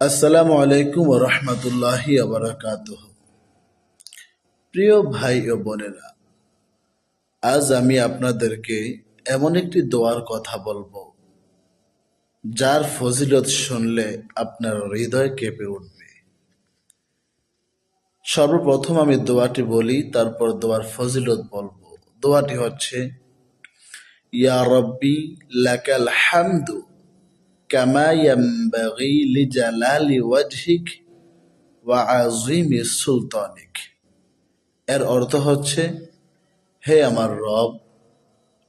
আসসালামু আলাইকুম ওয়া রাহমাতুল্লাহি ওয়া বারাকাতুহু। প্রিয় ভাই ও বোনেরা, আজ আমি আপনাদেরকে এমন একটি দোয়ার কথা বলবো যার ফজিলত শুনলে আপনার হৃদয় কেঁপে উঠবে। সর্বপ্রথম আমি দোয়াটি বলি, তারপর দোয়ার ফজিলত বলবো। দোয়াটি হচ্ছে, ইয়া রব্বি লাকাল হামদু কামা ইয়ানবাগি লিজালালি ওয়াজহিক ওয়া আযীমি সুলতানিক। এর অর্থ হচ্ছে, হে আমার রব,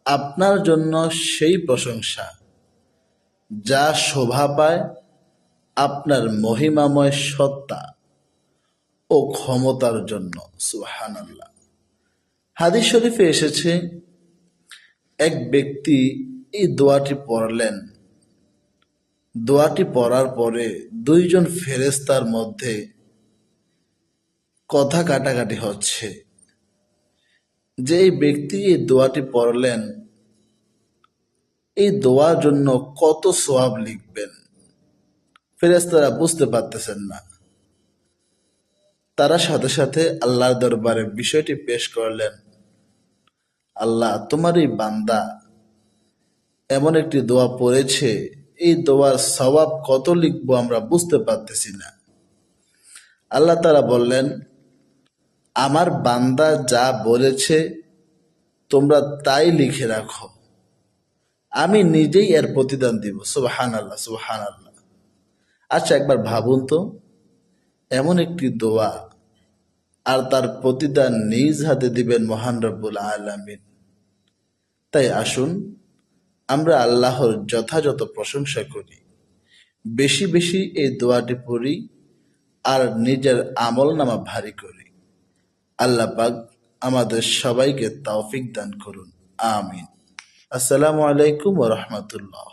আপনার জন্য সেই প্রশংসা যা শোভা পায় আপনার মহিমাময় সত্তা ও ক্ষমতার জন্য। সুবহানাল্লাহ। হাদিস শরীফে এসেছে, এক ব্যক্তি এই দোয়াটি পড়লেন। দোয়াটি পড়ার পরে দুইজন ফেরেশতার মধ্যে কথা কাটাকাটি হচ্ছে যে এই ব্যক্তি এই দোয়াটি পড়লেন, এই দোয়ার জন্য কত সওয়াব লিখবেন। ফেরেশতারা বুঝতে পারতেছেন না। তারা সাথে সাথে আল্লাহর দরবারে বিষয়টি পেশ করলেন, আল্লাহ, তোমার এই বান্দা এমন একটি দোয়া পড়েছে, এই দোয়ার সওয়াব কত লিখবো আমরা বুঝতে পারতেছি না। আল্লাহ তাআলা বললেন, আমার বান্দা যা বলেছে তোমরা তাই লিখে রাখো, আমি নিজেই এর প্রতিদান দিব। সুবহানাল্লাহ, সুবহানাল্লাহ। আচ্ছা, একবার ভাবুন তো, এমন একটি দোয়া আর তার প্রতিদান নিজ হাতে দিবেন মহান রব্বুল আলামিন। তাই আসুন আমরা আল্লাহর যথাযথ প্রশংসা করি, বেশি বেশি এই দোয়াটি পড়ি আর নিজের আমলনামা ভারী করি। আল্লাহ পাক আমাদের সবাইকে তৌফিক দান করুন, আমিন। আসসালামু আলাইকুম ওয়া রাহমাতুল্লাহ।